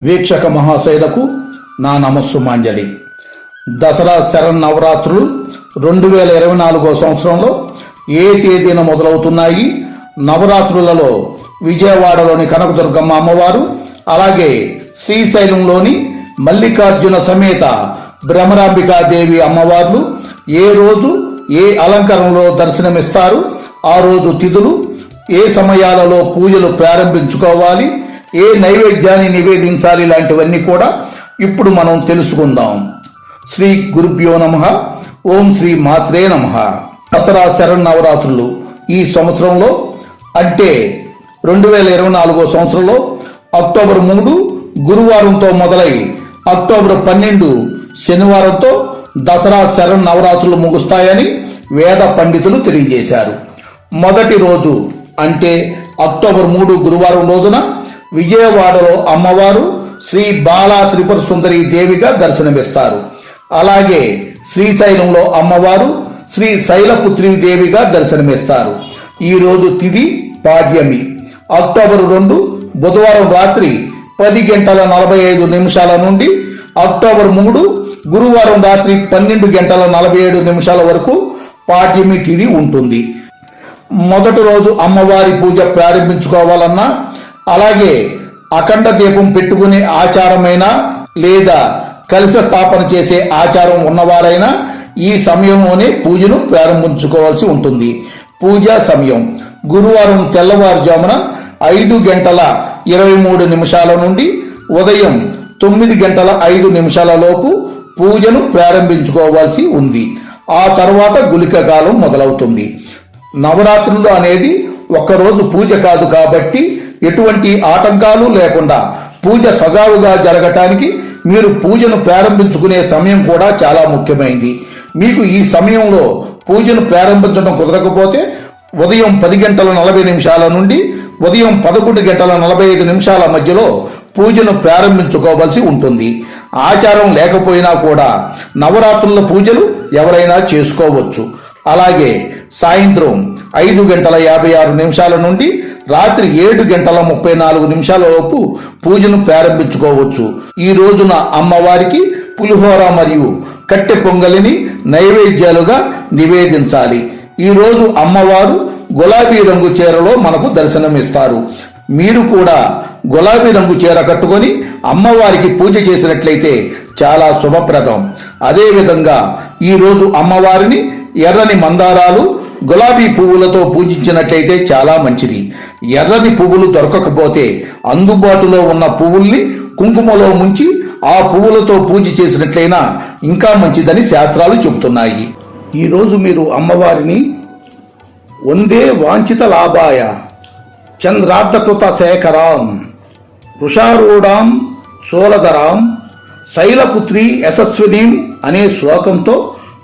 వీక్షక మహాశైలకు నా నమస్సుమాంజలి. దసరా శరన్నవరాత్రులు 2024 సంవత్సరంలో ఏ తేదీన మొదలవుతున్నాయి? నవరాత్రులలో విజయవాడలోని కనకదుర్గమ్మ అమ్మవారు, అలాగే శ్రీశైలంలోని మల్లికార్జున సమేత భ్రమరాంబికాదేవి అమ్మవార్లు ఏ రోజు ఏ అలంకరణలో దర్శనమిస్తారు, ఆ రోజు తిథులు, ఏ సమయాలలో పూజలు ప్రారంభించుకోవాలి, ఏ నైవేద్యాన్ని నివేదించాలి, ఇలాంటివన్నీ కూడా ఇప్పుడు మనం తెలుసుకుందాం. శ్రీ గురుభ్యో నమః. ఓం శ్రీ మాత్రే నమః. దసరా శరన్నవరాత్రులు ఈ సంవత్సరంలో అంటే 2024 సంవత్సరంలో అక్టోబర్ 3 గురువారంతో మొదలై అక్టోబర్ 12 శనివారంతో దసరా శరన్నవరాత్రులు ముగుస్తాయని వేద పండితులు తెలియజేశారు. మొదటి రోజు అంటే అక్టోబర్ 3 గురువారం రోజున విజయవాడలో అమ్మవారు శ్రీ బాలా త్రిపుర సుందరి దేవిగా దర్శనమిస్తారు. అలాగే శ్రీశైలంలో అమ్మవారు శ్రీ శైలపుత్రి దేవిగా దర్శనమిస్తారు. ఈ రోజు తిథి పాడ్యమి. అక్టోబర్ 2 బుధవారం రాత్రి 10:45 నుండి అక్టోబర్ 3 గురువారం రాత్రి 12:47 వరకు పాడ్యమి తిథి ఉంటుంది. మొదటి రోజు అమ్మవారి పూజ ప్రారంభించుకోవాలన్నా, అలాగే అఖండ దీపం పెట్టుకునే ఆచారమైనా లేదా కలశ స్థాపన చేసే ఆచారం ఉన్నవారైనా ఈ సమయంలోనే పూజను ప్రారంభించుకోవాల్సి ఉంటుంది. పూజా సమయం గురువారం తెల్లవారుజామున 5:23 నుండి ఉదయం 9:05 లోపు పూజను ప్రారంభించుకోవాల్సి ఉంది. ఆ తర్వాత గుళిక కాలం మొదలవుతుంది. నవరాత్రులు అనేది ఒక్కరోజు పూజ కాదు కాబట్టి ఎటువంటి ఆటంకాలు లేకుండా పూజ సజావుగా జరగటానికి మీరు పూజను ప్రారంభించుకునే సమయం కూడా చాలా ముఖ్యమైనది. మీకు ఈ సమయంలో పూజను ప్రారంభించడం కుదరకపోతే ఉదయం 10:40 నుండి ఉదయం 11:45 మధ్యలో పూజను ప్రారంభించుకోవాల్సి ఉంటుంది. ఆచారం లేకపోయినా కూడా నవరాత్రుల పూజలు ఎవరైనా చేసుకోవచ్చు. అలాగే సాయంత్రం 5:56 నుండి రాత్రి 7:34 లోపు పూజను ప్రారంభించుకోవచ్చు. ఈ రోజున అమ్మవారికి పులిహోర మరియు కట్టె పొంగలిని నైవేద్యాలుగా నివేదించాలి. ఈ రోజు అమ్మవారు గులాబీ రంగు చీరలో మనకు దర్శనమిస్తారు. మీరు కూడా గులాబీ రంగు చీర కట్టుకొని అమ్మవారికి పూజ చేసినట్లయితే చాలా శుభప్రదం. అదేవిధంగా ఈరోజు అమ్మవారిని ఎర్రని మందారాలు, గులాబీ పువ్వులతో పూజించినట్లయితే చాలా మంచిది. ఎర్రని పువ్వులు దొరకకపోతే అందుబాటులో ఉన్న పువ్వుల్ని కుంకుమలో ముంచి ఆ పువ్వులతో పూజ చేసినట్లయినా ఇంకా మంచిదని శాస్త్రాలు చెబుతున్నాయి. ఈరోజు మీరు అమ్మవారిని వందే వాంఛిత లాభాయ చంద్రార్ధకృత శేఖరాం వృషారూఢాం శూలధరాం శైలపుత్రి యశస్వినీం అనే శ్లోకంతో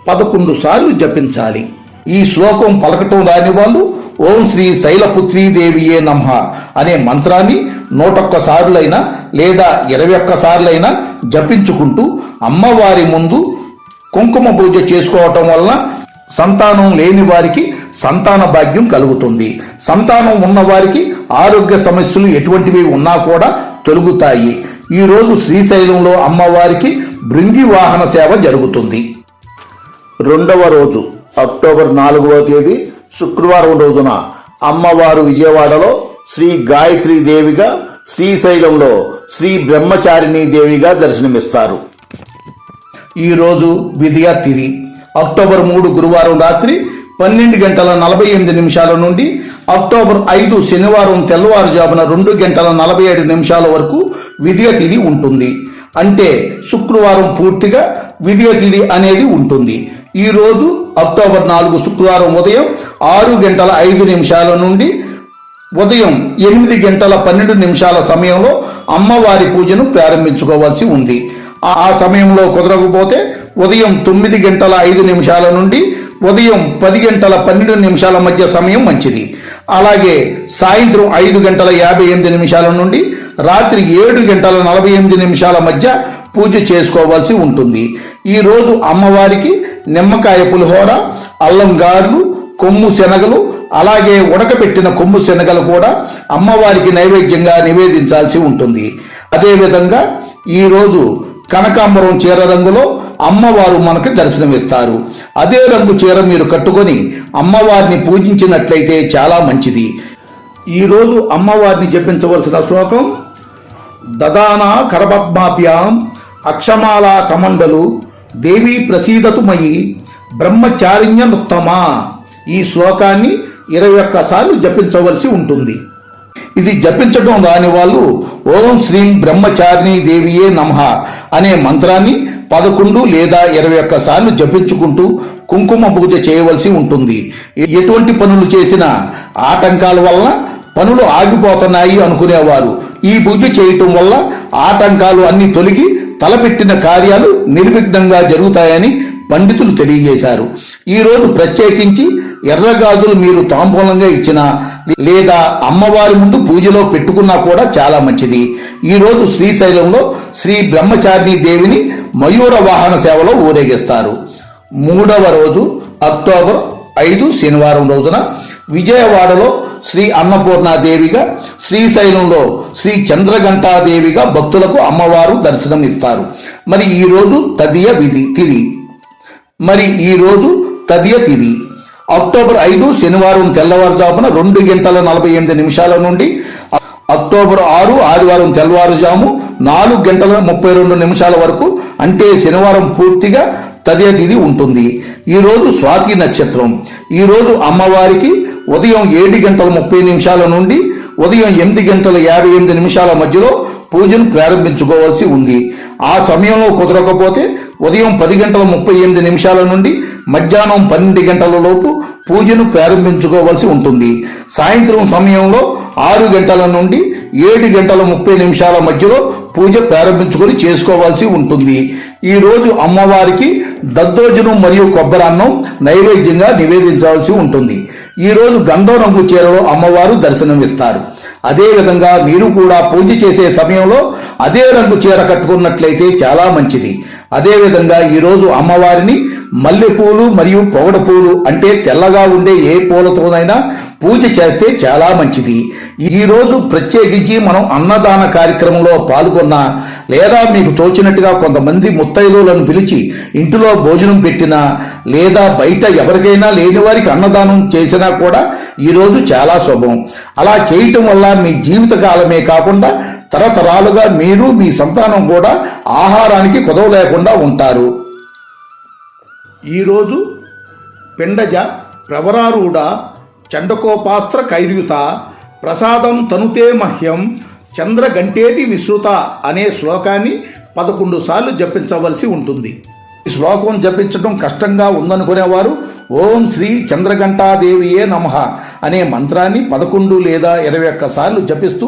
11 సార్లు జపించాలి. ఈ శ్లోకం పలకటం రాని వాళ్ళు ఓం శ్రీ శైలపుత్రీ దేవియే నమః అనే మంత్రాన్ని 101 సార్లైనా లేదా 21 సార్లైనా జపించుకుంటూ అమ్మవారి ముందు కుంకుమ పూజ చేసుకోవటం వలన సంతానం లేని వారికి సంతాన భాగ్యం కలుగుతుంది. సంతానం ఉన్న వారికి ఆరోగ్య సమస్యలు ఎటువంటివి ఉన్నా కూడా తొలగుతాయి. ఈరోజు శ్రీశైలంలో అమ్మవారికి భృంగి వాహన సేవ జరుగుతుంది. రెండవ రోజు అక్టోబర్ 4వ తేదీ శుక్రవారం రోజున అమ్మవారు విజయవాడలో శ్రీ గాయత్రీ దేవిగా, శ్రీశైలంలో శ్రీ బ్రహ్మచారిణీ దేవిగా దర్శనమిస్తారు. ఈరోజు విద్యా తిథి. అక్టోబర్ 3 గురువారం రాత్రి 12:48 నుండి అక్టోబర్ 5 శనివారం తెల్లవారుజామున 2:47 వరకు విద్యా తిథి ఉంటుంది. అంటే శుక్రవారం పూర్తిగా విద్యా తిథి అనేది ఉంటుంది. ఈ రోజు అక్టోబర్ 4 శుక్రవారం ఉదయం 6:05 నుండి ఉదయం 8:12 సమయంలో అమ్మవారి పూజను ప్రారంభించుకోవాల్సి ఉంది. ఆ సమయంలో కుదరకపోతే ఉదయం 9:05 నుండి ఉదయం 10:12 మధ్య సమయం మంచిది. అలాగే సాయంత్రం 5:58 నుండి రాత్రి 7:48 మధ్య పూజ చేసుకోవాల్సి ఉంటుంది. ఈ రోజు అమ్మవారికి నిమ్మకాయ పులిహోర, అల్లం గారెలు, కొమ్ము శనగలు, అలాగే ఉడకబెట్టిన కొమ్ము శనగలు కూడా అమ్మవారికి నైవేద్యంగా నివేదించాల్సి ఉంటుంది. అదేవిధంగా ఈరోజు కనకాంబరం చీర రంగులో అమ్మవారు మనకు దర్శనమిస్తారు. అదే రంగు చీర మీరు కట్టుకొని అమ్మవారిని పూజించినట్లయితే చాలా మంచిది. ఈరోజు అమ్మవారిని జపించవలసిన శ్లోకం దదానా కరపద్మాభ్యాం అక్షమాలా కమండలు దేవీ ప్రసీదతు మయి బ్రహ్మచారిణ్యనుత్తమా. ఈ శ్లోకాన్ని 21 సార్లు జపించవలసి ఉంటుంది. ఇది జపించడం రాని వాళ్ళు ఓం శ్రీం బ్రహ్మచారిణి దేవియే నమః అనే మంత్రాన్ని 11 లేదా 21 సార్లు జపించుకుంటూ కుంకుమ పూజ చేయవలసి ఉంటుంది. ఎటువంటి పనులు చేసినా ఆటంకాల వలన పనులు ఆగిపోతున్నాయి అనుకునేవారు ఈ పూజ చేయటం వల్ల ఆటంకాలు అన్ని తొలగి తలపెట్టిన కార్యాలు నిర్విఘ్నంగా జరుగుతాయని పండితులు తెలియజేశారు. ఈ రోజు ప్రత్యేకించి ఎర్రగాజులు మీరు తాంబూలంగా ఇచ్చినా లేదా అమ్మవారి ముందు పూజలో పెట్టుకున్నా కూడా చాలా మంచిది. ఈ రోజు శ్రీశైలంలో శ్రీ బ్రహ్మచారిణి దేవిని మయూర వాహన సేవలో ఊరేగిస్తారు. 3వ రోజు అక్టోబర్ 5 శనివారం రోజున విజయవాడలో శ్రీ అన్నపూర్ణాదేవిగా, శ్రీశైలంలో శ్రీ చంద్రఘంటాదేవిగా భక్తులకు అమ్మవారు దర్శనం ఇస్తారు. మరి ఈరోజు తదియ తిథి అక్టోబర్ 5 శనివారం తెల్లవారుజామున 2:48 నుండి అక్టోబర్ 6 ఆదివారం తెల్లవారుజాము 4:32 వరకు, అంటే శనివారం పూర్తిగా తదియ తిథి ఉంటుంది. ఈరోజు స్వాతి నక్షత్రం. ఈరోజు అమ్మవారికి ఉదయం 7:30 నుండి ఉదయం 8:58 మధ్యలో పూజను ప్రారంభించుకోవాల్సి ఉంది. ఆ సమయంలో కుదరకపోతే ఉదయం 10:38 నుండి మధ్యాహ్నం 12 గంటల లోపు పూజను ప్రారంభించుకోవాల్సి ఉంటుంది. సాయంత్రం సమయంలో 6 గంటల నుండి 7:30 మధ్యలో పూజ ప్రారంభించుకొని చేసుకోవాల్సి ఉంటుంది. ఈ రోజు అమ్మవారికి దద్దోజనం మరియు కొబ్బరన్నం నైవేద్యంగా నివేదించవలసి ఉంటుంది. ఈ రోజు గంధం రంగు చీరలో అమ్మవారు దర్శనమిస్తారు. అదేవిధంగా మీరు కూడా పూజ చేసే సమయంలో అదే రంగు చీర కట్టుకున్నట్లయితే చాలా మంచిది. అదేవిధంగా ఈరోజు అమ్మవారిని మల్లెపూలు మరియు పొగడ పూలు, అంటే తెల్లగా ఉండే ఏ పూలతోనైనా పూజ చేస్తే చాలా మంచిది. ఈరోజు ప్రత్యేకించి మనం అన్నదాన కార్యక్రమంలో పాల్గొన్నా లేదా మీకు తోచినట్టుగా కొంతమంది ముత్తైదులను పిలిచి ఇంటిలో భోజనం పెట్టినా లేదా బయట ఎవరికైనా లేని వారికి అన్నదానం చేసినా కూడా ఈరోజు చాలా శుభం. అలా చేయటం వల్ల మీ జీవితకాలమే కాకుండా తరతరాలుగా మీరు మీ సంతానం కూడా ఆహారానికి కొదవ లేకుండా ఉంటారు. ఈరోజు పిండజ ప్రవరారూఢ చండకోపాస్త్ర కైర్యుత ప్రసాదం తనుతే మహ్యం చంద్రగంటేది విశ్రుత అనే శ్లోకాన్ని 11 సార్లు జపించవలసి ఉంటుంది. ఈ శ్లోకం జపించడం కష్టంగా ఉందనుకునేవారు ఓం శ్రీ చంద్రఘంటాదేవియే నమః అనే మంత్రాన్ని 11 లేదా 21 సార్లు జపిస్తూ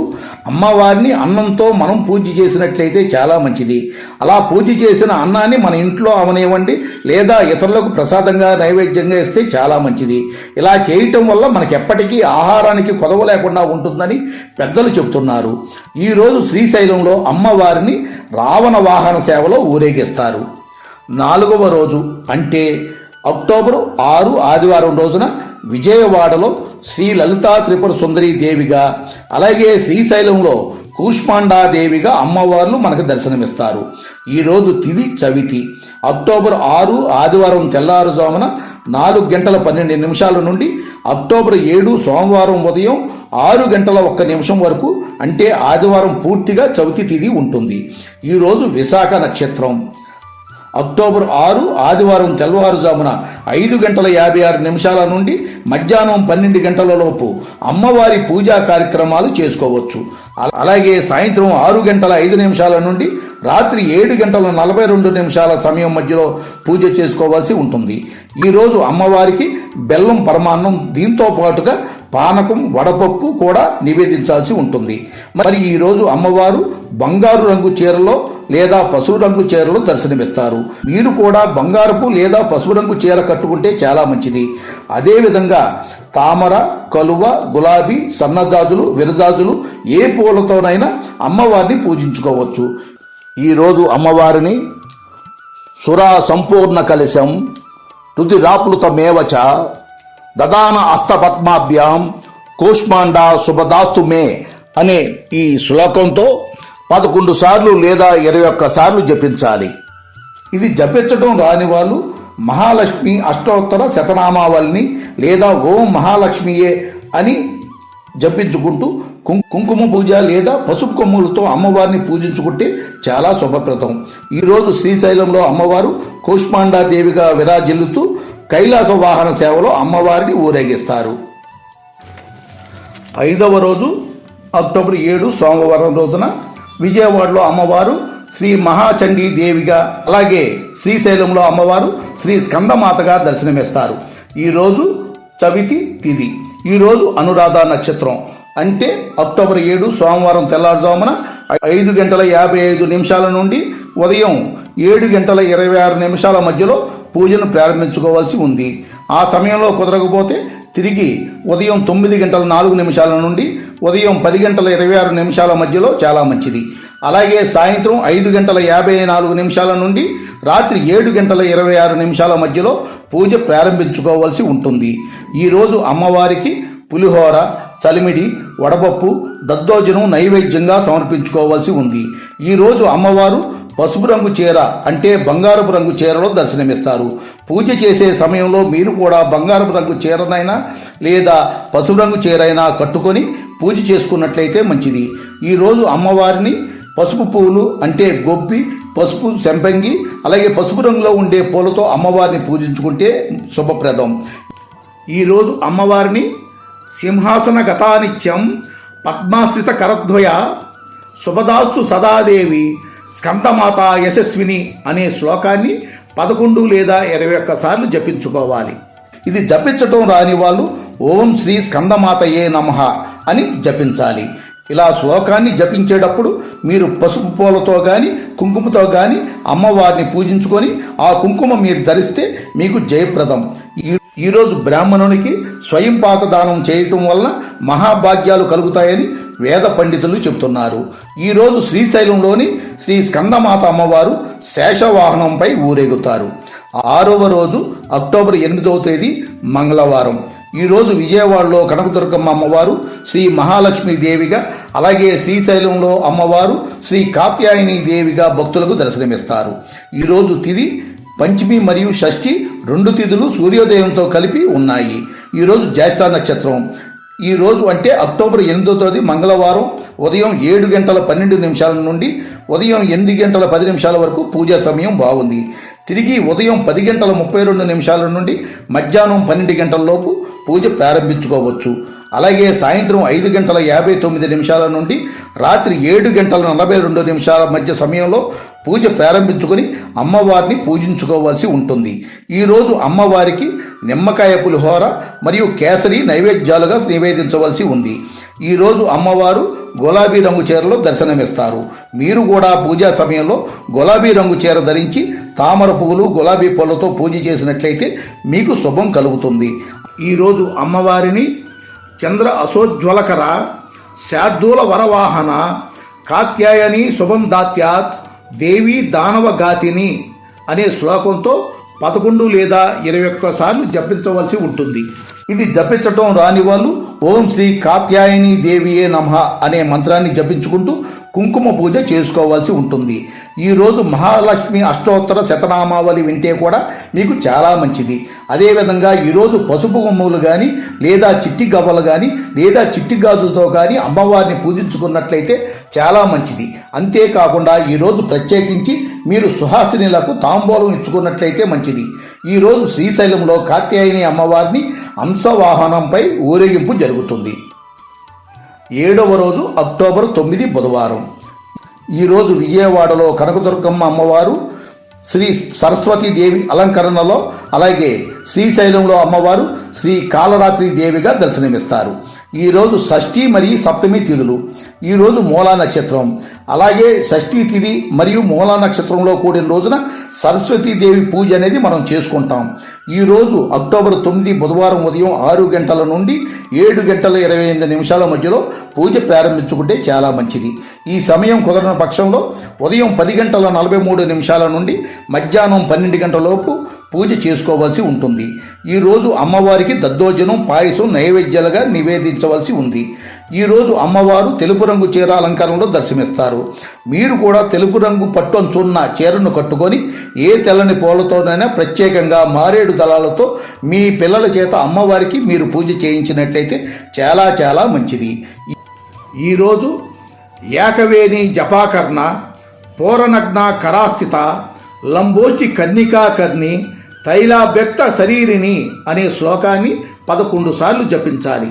అమ్మవారిని అన్నంతో మనం పూజ చేసినట్లయితే చాలా మంచిది. అలా పూజ చేసిన అన్నాన్ని మన ఇంట్లో అవనివ్వండి లేదా ఇతరులకు ప్రసాదంగా నైవేద్యంగా ఇస్తే చాలా మంచిది. ఇలా చేయటం వల్ల మనకి ఎప్పటికీ ఆహారానికి కొదవ లేకుండా ఉంటుందని పెద్దలు చెబుతున్నారు. ఈరోజు శ్రీశైలంలో అమ్మవారిని రావణ వాహన సేవలో ఊరేగిస్తారు. 4వ రోజు అంటే అక్టోబర్ 6 ఆదివారం రోజున విజయవాడలో శ్రీ లలితా త్రిపుర సుందరి దేవిగా, అలాగే శ్రీశైలంలో కూష్మాండాదేవిగా అమ్మవార్లు మనకు దర్శనమిస్తారు. ఈరోజు తిథి చవితి. అక్టోబర్ 6 ఆదివారం తెల్లారుజామున 4:12 నుండి అక్టోబర్ 7 సోమవారం ఉదయం 6:01 వరకు, అంటే ఆదివారం పూర్తిగా చవితి తిథి ఉంటుంది. ఈరోజు విశాఖ నక్షత్రం. అక్టోబర్ 6 ఆదివారం తెల్లవారుజామున 5:56 నుండి మధ్యాహ్నం 12 గంటల లోపు అమ్మవారి పూజా కార్యక్రమాలు చేసుకోవచ్చు. అలాగే సాయంత్రం 6:05 నుండి రాత్రి 7:42 సమయం మధ్యలో పూజ చేసుకోవాల్సి ఉంటుంది. ఈరోజు అమ్మవారికి బెల్లం పరమాన్నం, దీంతో పాటుగా పానకం, వడపప్పు కూడా నివేదించాల్సి ఉంటుంది. మరి ఈరోజు అమ్మవారు బంగారు రంగు చీరలో లేదా పసుపు రంగు చీరలో దర్శనమిస్తారు. మీరు కూడా బంగారపు లేదా పసుపు రంగు చీర కట్టుకుంటే చాలా మంచిది. అదేవిధంగా తామర, కలువ, గులాబీ, సన్నజాజులు, విరజాజులు ఏ పూలతోనైనా అమ్మవారిని పూజించుకోవచ్చు. ఈరోజు అమ్మవారిని సురా సంపూర్ణ కలశం రుధిరాప్లుతమేవచ దదాన అస్తపద్మాభ్యాం కూష్మాండ శుభదాస్తు మే అనే ఈ శ్లోకంతో 11 సార్లు లేదా 21 సార్లు జపించాలి. ఇది జపించడం రాని వాళ్ళు మహాలక్ష్మి అష్టోత్తర శతనామావళిని లేదా ఓం మహాలక్ష్మియే అని జపించుకుంటూ కుంకుమ పూజ లేదా పసుపు కొమ్ములతో అమ్మవారిని పూజించుకుంటే చాలా శుభప్రదం. ఈరోజు శ్రీశైలంలో అమ్మవారు కూష్మాండాదేవిగా విరాజిల్లుతూ కైలాస వాహన సేవలో అమ్మవారిని ఊరేగిస్తారు. 5వ రోజు అక్టోబర్ 7 సోమవారం రోజున విజయవాడలో అమ్మవారు శ్రీ మహాచండీ దేవిగా, అలాగే శ్రీశైలంలో అమ్మవారు శ్రీ స్కందమాతగా దర్శనమిస్తారు. ఈరోజు చవితి తిథి. ఈరోజు అనురాధ నక్షత్రం అంటే అక్టోబర్ 7 సోమవారం తెల్లారుజామున 5:55 నుండి ఉదయం 7:26 మధ్యలో పూజను ప్రారంభించుకోవాల్సి ఉంది. ఆ సమయంలో కుదరకపోతే తిరిగి ఉదయం 9:04 నుండి ఉదయం 10:26 మధ్యలో చాలా మంచిది. అలాగే సాయంత్రం 5:54 నుండి రాత్రి 7:26 మధ్యలో పూజ ప్రారంభించుకోవాల్సి ఉంటుంది. ఈరోజు అమ్మవారికి పులిహోర, చలిమిడి, వడపప్పు, దద్దోజనం నైవేద్యంగా సమర్పించుకోవాల్సి ఉంది. ఈరోజు అమ్మవారు పసుపు రంగు చీర అంటే బంగారపు రంగు చీరలో దర్శనమిస్తారు. పూజ చేసే సమయంలో మీరు కూడా బంగారపు రంగు చీరనైనా లేదా పసుపు రంగు చీరైనా కట్టుకొని పూజ చేసుకున్నట్లయితే మంచిది. ఈరోజు అమ్మవారిని పసుపు పువ్వులు అంటే గొబ్బి, పసుపు శంపంగి, అలాగే పసుపు రంగులో ఉండే పూలతో అమ్మవారిని పూజించుకుంటే శుభప్రదం. ఈరోజు అమ్మవారిని సింహాసన గతానిత్యం పద్మాశ్రిత కరద్వయ శుభదాస్తు సదాదేవి స్కందమాత యశస్విని అనే శ్లోకాన్ని 11 లేదా 21 సార్లు జపించుకోవాలి. ఇది జపించటం రాని వాళ్ళు ఓం శ్రీ స్కందమాతయే నమః అని జపించాలి. ఇలా శ్లోకాన్ని జపించేటప్పుడు మీరు పసుపు పూలతో కానీ కుంకుమతో కానీ అమ్మవారిని పూజించుకొని ఆ కుంకుమ మీరు ధరిస్తే మీకు జయప్రదం. ఈరోజు బ్రాహ్మణునికి స్వయం పాకదానం చేయటం వలన మహాభాగ్యాలు కలుగుతాయని వేద పండితులు చెబుతున్నారు. ఈరోజు శ్రీశైలంలోని శ్రీ స్కందమాత అమ్మవారు శేషవాహనంపై ఊరేగుతారు. 6వ రోజు అక్టోబర్ 8వ తేదీ మంగళవారం. ఈరోజు విజయవాడలో కనకదుర్గమ్మ అమ్మవారు శ్రీ మహాలక్ష్మి దేవిగా, అలాగే శ్రీశైలంలో అమ్మవారు శ్రీ కాత్యాయని దేవిగా భక్తులకు దర్శనమిస్తారు. ఈరోజు తిథి పంచమి మరియు షష్ఠి 2 తిథులు సూర్యోదయంతో కలిపి ఉన్నాయి. ఈరోజు జ్యేష్ఠ నక్షత్రం. ఈరోజు అంటే అక్టోబర్ 8వ తేదీ మంగళవారం ఉదయం 7:12 నుండి ఉదయం 8:10 వరకు పూజా సమయం బాగుంది. తిరిగి ఉదయం 10:32 నుండి మధ్యాహ్నం 12 గంటలలోపు పూజ ప్రారంభించుకోవచ్చు. అలాగే సాయంత్రం 5:59 నుండి రాత్రి 7:42 మధ్య సమయంలో పూజ ప్రారంభించుకొని అమ్మవారిని పూజించుకోవాల్సి ఉంటుంది. ఈరోజు అమ్మవారికి నిమ్మకాయ పులిహోర మరియు కేసరి నైవేద్యాలుగా నివేదించవలసి ఉంది. ఈరోజు అమ్మవారు గులాబీ రంగు చీరలో దర్శనమిస్తారు. మీరు కూడా పూజా సమయంలో గులాబీ రంగు చీర ధరించి తామర పువ్వులు, గులాబీ పూలతో పూజ చేసినట్లయితే మీకు శుభం కలుగుతుంది. ఈరోజు అమ్మవారిని చంద్ర అసోజ్వలకర శార్దూల వరవాహన కాత్యాయని శుభం దాత్యాత్ దేవి దానవగాతిని అనే శ్లోకంతో 11 లేదా 21 సార్లు జపించవలసి ఉంటుంది. ఇది జపించటం రాని వాళ్ళు ఓం శ్రీ కాత్యాయని దేవియే నమః అనే మంత్రాన్ని జపించుకుంటూ కుంకుమ పూజ చేసుకోవాల్సి ఉంటుంది. ఈరోజు మహాలక్ష్మి అష్టోత్తర శతనామావళి వింటే కూడా మీకు చాలా మంచిది. అదేవిధంగా ఈరోజు పసుపు కొమ్ములు కానీ లేదా చిట్టి గవ్వలు కానీ లేదా చిట్టి గాజులతో కానీ అమ్మవారిని పూజించుకున్నట్లయితే చాలా మంచిది. అంతేకాకుండా ఈరోజు ప్రత్యేకించి మీరు సుహాసినులకు తాంబూలం ఇచ్చుకున్నట్లయితే మంచిది. ఈరోజు శ్రీశైలంలో కాత్యాయని అమ్మవారిని హంసవాహనంపై ఊరేగింపు జరుగుతుంది. 7వ రోజు అక్టోబర్ 9 బుధవారం. ఈరోజు విజయవాడలో కనకదుర్గమ్మ అమ్మవారు శ్రీ సరస్వతీదేవి అలంకరణలో, అలాగే శ్రీశైలంలో అమ్మవారు శ్రీ కాళరాత్రి దేవిగా దర్శనమిస్తారు. ఈరోజు షష్ఠి మరియు సప్తమి తిథులు. ఈరోజు మూలా నక్షత్రం. అలాగే షష్ఠి తిథి మరియు మూలా నక్షత్రంలో కూడిన రోజున సరస్వతీదేవి పూజ అనేది మనం చేసుకుంటాం. ఈరోజు అక్టోబర్ 9 బుధవారం ఉదయం 6 గంటల నుండి 7:28 మధ్యలో పూజ ప్రారంభించుకుంటే చాలా మంచిది. ఈ సమయం కుదరని పక్షంలో ఉదయం 10:43 నుండి మధ్యాహ్నం 12 గంటలలోపు పూజ చేసుకోవాల్సి ఉంటుంది. ఈరోజు అమ్మవారికి దద్దోజనం, పాయసం నైవేద్యాలుగా నివేదించవలసి ఉంది. ఈరోజు అమ్మవారు తెలుపు రంగు చీర అలంకారంలో దర్శనమిస్తారు. మీరు కూడా తెలుపు రంగు పట్టు అంచున్న చీరను కట్టుకొని ఏ తెల్లని పూలతోనైనా ప్రత్యేకంగా మారేడు దళాలతో మీ పిల్లల చేత అమ్మవారికి మీరు పూజ చేయించినట్లయితే చాలా చాలా మంచిది. ఈరోజు ఏకవేణి జపాకర్ణ పూర్ణనగ్న కరాస్థిత లంబోష్టి కర్ణికాకర్ణి తైలాభ్యక్త శరీరిని అనే శ్లోకాన్ని 11 సార్లు జపించాలి.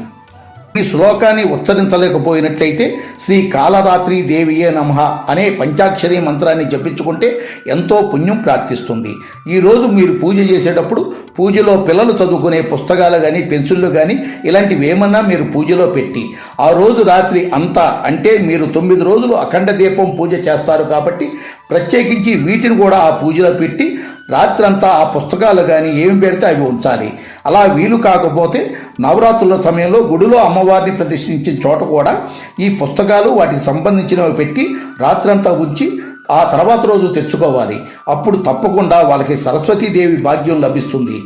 ఈ శ్లోకాన్ని ఉచ్చరించలేకపోయినట్లయితే శ్రీ కాళరాత్రి దేవియే నమః అనే పంచాక్షరి మంత్రాన్ని జపించుకుంటే ఎంతో పుణ్యం ప్రాప్తిస్తుంది. ఈరోజు మీరు పూజ చేసేటప్పుడు పూజలో పిల్లలు చదువుకునే పుస్తకాలు కానీ పెన్సిళ్ళు కానీ ఇలాంటివి ఏమన్నా మీరు పూజలో పెట్టి ఆ రోజు రాత్రి అంతా అంటే మీరు 9 రోజులు అఖండ దీపం పూజ చేస్తారు కాబట్టి ప్రత్యేకించి వీటిని కూడా ఆ పూజలో పెట్టి రాత్రంతా ఆ పుస్తకాలు కానీ ఏమి పెడితే అవి ఉంచాలి. అలా వీలు కాకపోతే నవరాత్రుల సమయంలో గుడిలో అమ్మవారిని ప్రతిష్ఠించిన చోట కూడా ఈ పుస్తకాలు వాటికి సంబంధించినవి పెట్టి రాత్రంతా ఉంచి ఆ తర్వాత రోజు తెచ్చుకోవాలి. అప్పుడు తప్పకుండా వాళ్ళకి సరస్వతీదేవి భాగ్యం లభిస్తుంది.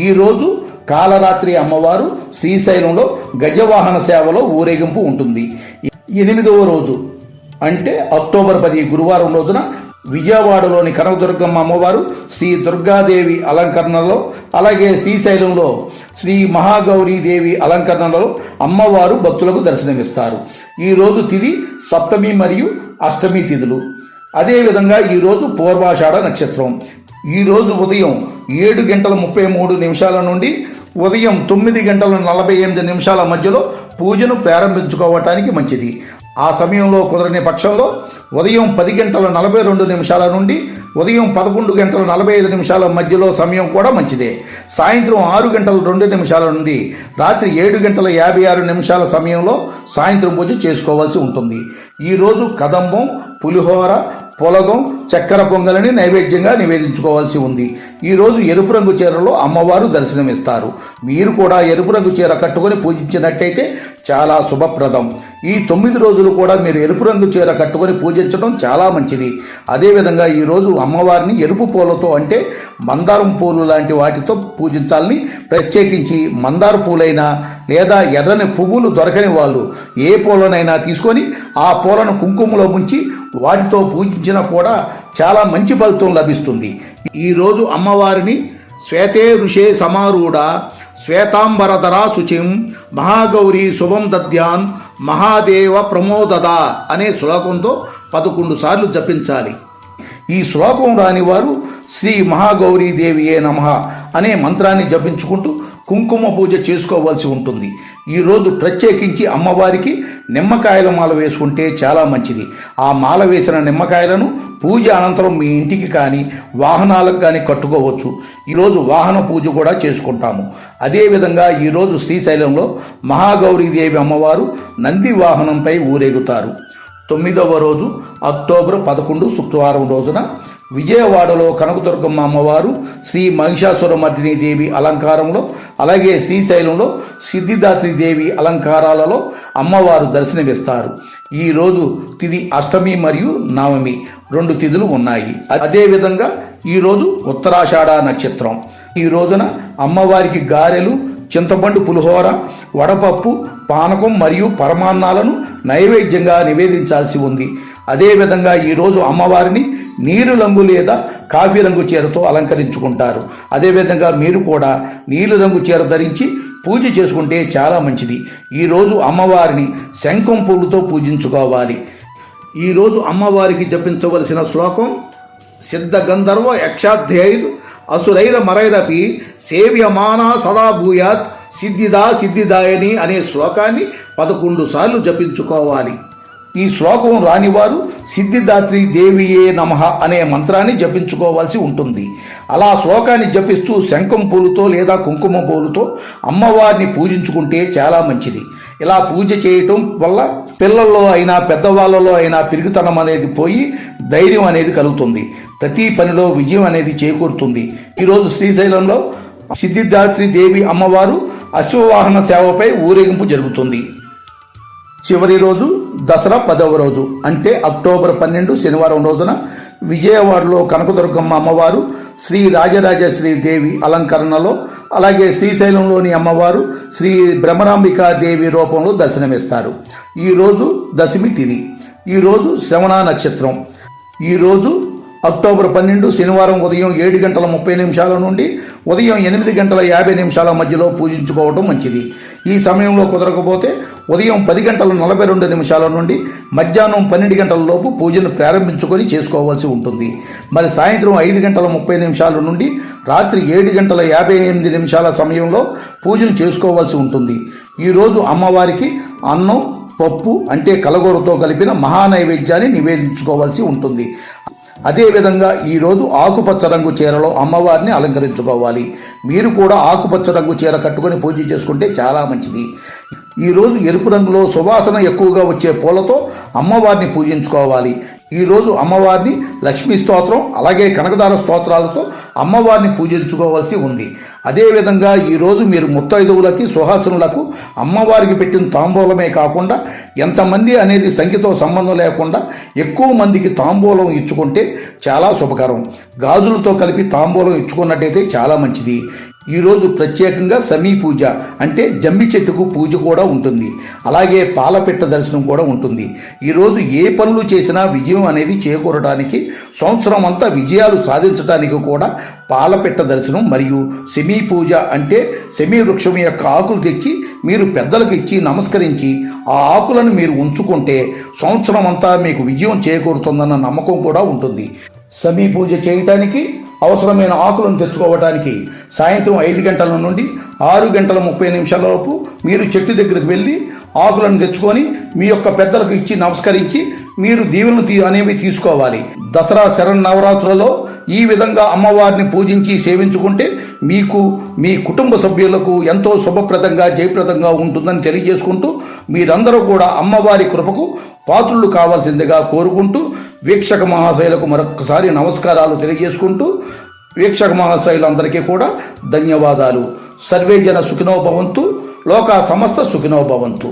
ఈరోజు కాళరాత్రి అమ్మవారు శ్రీశైలంలో గజవాహన సేవలో ఊరేగింపు ఉంటుంది. 8వ రోజు అంటే అక్టోబర్ 10 గురువారం రోజున విజయవాడలోని కనకదుర్గమ్మ అమ్మవారు శ్రీ దుర్గాదేవి అలంకరణలో, అలాగే శ్రీశైలంలో శ్రీ మహాగౌరీదేవి అలంకరణలో అమ్మవారు భక్తులకు దర్శనమిస్తారు. ఈరోజు తిథి సప్తమి మరియు అష్టమి తిథులు. అదేవిధంగా ఈరోజు పూర్వాషాఢ నక్షత్రం. ఈరోజు ఉదయం 7:33 నుండి ఉదయం 9:48 మధ్యలో పూజను ప్రారంభించుకోవటానికి మంచిది. ఆ సమయంలో కుదరని పక్షంలో ఉదయం 10:42 నుండి ఉదయం 11:45 మధ్యలో సమయం కూడా మంచిదే. సాయంత్రం 6:02 నుండి రాత్రి 7:56 సమయంలో సాయంత్రం పూజ చేసుకోవాల్సి ఉంటుంది. ఈరోజు కదంబం, పులిహోర, పొలగం, చక్కెర పొంగలిని నైవేద్యంగా నివేదించుకోవాల్సి ఉంది. ఈరోజు ఎరుపు రంగు చీరలో అమ్మవారు దర్శనమిస్తారు. మీరు కూడా ఎరుపు రంగు చీర కట్టుకొని పూజించినట్టయితే చాలా శుభప్రదం. ఈ 9 రోజులు కూడా మీరు ఎరుపు రంగు చీర కట్టుకొని పూజించడం చాలా మంచిది. అదేవిధంగా ఈరోజు అమ్మవారిని ఎరుపు పూలతో అంటే మందారం పూలు లాంటి వాటితో పూజించాలని, ప్రత్యేకించి మందార పూలైనా లేదా ఎర్రని పువ్వులు దొరకని వాళ్ళు ఏ పూలనైనా తీసుకొని ఆ పూలను కుంకుమలో ముంచి వాటితో పూజించినా కూడా చాలా మంచి ఫలితం లభిస్తుంది. ఈరోజు అమ్మవారిని శ్వేతే ఋషే సమారూఢ శ్వేతాంబరధరా శుచిం మహాగౌరీ శుభం దద్యాన్ మహాదేవ ప్రమోదద అనే శ్లోకంతో 11 సార్లు జపించాలి. ఈ శ్లోకం రాని వారు శ్రీ మహాగౌరీదేవియే నమః అనే మంత్రాన్ని జపించుకుంటూ కుంకుమ పూజ చేసుకోవాల్సి ఉంటుంది. ఈరోజు ప్రత్యేకించి అమ్మవారికి నిమ్మకాయల మాల వేసుకుంటే చాలా మంచిది. ఆ మాల వేసిన నిమ్మకాయలను పూజ అనంతరం మీ ఇంటికి కానీ వాహనాలకు కానీ కట్టుకోవచ్చు. ఈరోజు వాహన పూజ కూడా చేసుకుంటాము. అదేవిధంగా ఈరోజు శ్రీశైలంలో మహాగౌరీదేవి అమ్మవారు నంది వాహనంపై ఊరేగుతారు. 9వ రోజు అక్టోబర్ 11 శుక్రవారం రోజున విజయవాడలో కనకదుర్గమ్మ అమ్మవారు శ్రీ మహిషాసురమర్దిని దేవి అలంకారంలో, అలాగే శ్రీశైలంలో సిద్ధిదాత్రి దేవి అలంకారాలలో అమ్మవారు దర్శనమిస్తారు. ఈరోజు తిథి అష్టమి మరియు నవమి 2 తిథులు ఉన్నాయి. అదేవిధంగా ఈరోజు ఉత్తరాషాఢ నక్షత్రం. ఈ రోజున అమ్మవారికి గారెలు, చింతపండు పులిహోర, వడపప్పు, పానకం మరియు పరమాన్నాలను నైవేద్యంగా నివేదించాల్సి ఉంది. అదేవిధంగా ఈరోజు అమ్మవారిని నీరు రంగు లేదా కాఫీ రంగు చీరతో అలంకరించుకుంటారు. అదేవిధంగా మీరు కూడా నీలి రంగు చీర ధరించి పూజ చేసుకుంటే చాలా మంచిది. ఈరోజు అమ్మవారిని శంఖం పువ్వులతో పూజించుకోవాలి. ఈరోజు అమ్మవారికి జపించవలసిన శ్లోకం సిద్ధ గంధర్వ యక్షాధ్యైర్ అసురైర మరైరపి సేవ్యమానా సదా భూయాత్ సిద్ధిదా సిద్ధిదాయని అనే శ్లోకాన్ని 11 సార్లు జపించుకోవాలి. ఈ శ్లోకం రానివారు సిద్ధిదాత్రి దేవియే నమః అనే మంత్రాన్ని జపించుకోవాల్సి ఉంటుంది. అలా శ్లోకాన్ని జపిస్తూ శంఖం పూలుతో లేదా కుంకుమ పూలుతో అమ్మవారిని పూజించుకుంటే చాలా మంచిది. ఇలా పూజ చేయటం వల్ల పిల్లల్లో అయినా పెద్దవాళ్ళలో అయినా పిరిగితనం అనేది పోయి ధైర్యం అనేది కలుగుతుంది. ప్రతి పనిలో విజయం అనేది చేకూరుతుంది. ఈరోజు శ్రీశైలంలో సిద్ధిదాత్రి దేవి అమ్మవారు అశ్వవాహన సేవపై ఊరేగింపు జరుగుతుంది. చివరి రోజు దసరా 10వ రోజు అంటే అక్టోబర్ 12 శనివారం రోజున విజయవాడలో కనకదుర్గమ్మ అమ్మవారు శ్రీ రాజరాజేశ్వరి దేవి అలంకరణలో, అలాగే శ్రీశైలంలోని అమ్మవారు శ్రీ భ్రమరాంబికా దేవి రూపంలో దర్శనమిస్తారు. ఈరోజు దశమి తిథి. ఈరోజు శ్రవణ నక్షత్రం. ఈరోజు అక్టోబర్ 12 శనివారం ఉదయం 7:30 నుండి ఉదయం 8:50 మధ్యలో పూజించుకోవడం మంచిది. ఈ సమయంలో కుదరకపోతే ఉదయం 10:42 నుండి మధ్యాహ్నం 12 లోపు పూజను ప్రారంభించుకొని చేసుకోవాల్సి ఉంటుంది. మరి సాయంత్రం 5:30 నుండి రాత్రి 7:58 సమయంలో పూజను చేసుకోవాల్సి ఉంటుంది. ఈరోజు అమ్మవారికి అన్నం, పప్పు అంటే కలగూరతో కలిపిన మహానైవేద్యాన్ని నివేదించుకోవాల్సి ఉంటుంది. అదేవిధంగా ఈరోజు ఆకుపచ్చ రంగు చీరలో అమ్మవారిని అలంకరించుకోవాలి. మీరు కూడా ఆకుపచ్చ రంగు చీర కట్టుకొని పూజ చేసుకుంటే చాలా మంచిది. ఈరోజు ఎరుపు రంగులో సువాసన ఎక్కువగా వచ్చే పూలతో అమ్మవారిని పూజించుకోవాలి. ఈరోజు అమ్మవారిని లక్ష్మీ స్తోత్రం అలాగే కనకదార స్తోత్రాలతో అమ్మవారిని పూజించుకోవాల్సి ఉంది. అదేవిధంగా ఈరోజు మీరు ముత్తైదువులకి, సుహాసనులకు అమ్మవారికి పెట్టిన తాంబూలమే కాకుండా ఎంతమంది అనేది సంఖ్యతో సంబంధం లేకుండా ఎక్కువ మందికి తాంబూలం ఇచ్చుకుంటే చాలా శుభకరం. గాజులతో కలిపి తాంబూలం ఇచ్చుకున్నట్టయితే చాలా మంచిది. ఈరోజు ప్రత్యేకంగా సమీ పూజ అంటే జమ్మి చెట్టుకు పూజ కూడా ఉంటుంది. అలాగే పాలపిట్ట దర్శనం కూడా ఉంటుంది. ఈరోజు ఏ పనులు చేసినా విజయం అనేది చేకూరడానికి, సంవత్సరం అంతా విజయాలు సాధించడానికి కూడా పాలపిట్ట దర్శనం మరియు సెమీ పూజ అంటే సెమీ వృక్షం యొక్క ఆకులు తెచ్చి మీరు పెద్దలకు ఇచ్చి నమస్కరించి ఆ ఆకులను మీరు ఉంచుకుంటే సంవత్సరం అంతా మీకు విజయం చేకూరుతుందన్న నమ్మకం కూడా ఉంటుంది. సమీ పూజ చేయటానికి అవసరమైన ఆకులను తెచ్చుకోవడానికి సాయంత్రం 5 నుండి 6:30 లోపు మీరు చెట్టు దగ్గరికి వెళ్ళి ఆకులను తెచ్చుకొని మీ యొక్క పెద్దలకు ఇచ్చి నమస్కరించి మీరు దీవెనలు అనేవి తీసుకోవాలి. దసరా శరన్నవరాత్రులలో ఈ విధంగా అమ్మవారిని పూజించి సేవించుకుంటే మీకు, మీ కుటుంబ సభ్యులకు ఎంతో శుభప్రదంగా, జయప్రదంగా ఉంటుందని తెలియజేసుకుంటూ మీరందరూ కూడా అమ్మవారి కృపకు పాత్రులు కావాల్సిందిగా కోరుకుంటూ వీక్షక మహాశయులకు మరొకసారి నమస్కారాలు తెలియజేసుకుంటూ వీక్షక మహాశయులందరికీ కూడా ధన్యవాదాలు. సర్వే జన సుఖినో భవంతు, లోకా సమస్త సుఖినో భవంతు.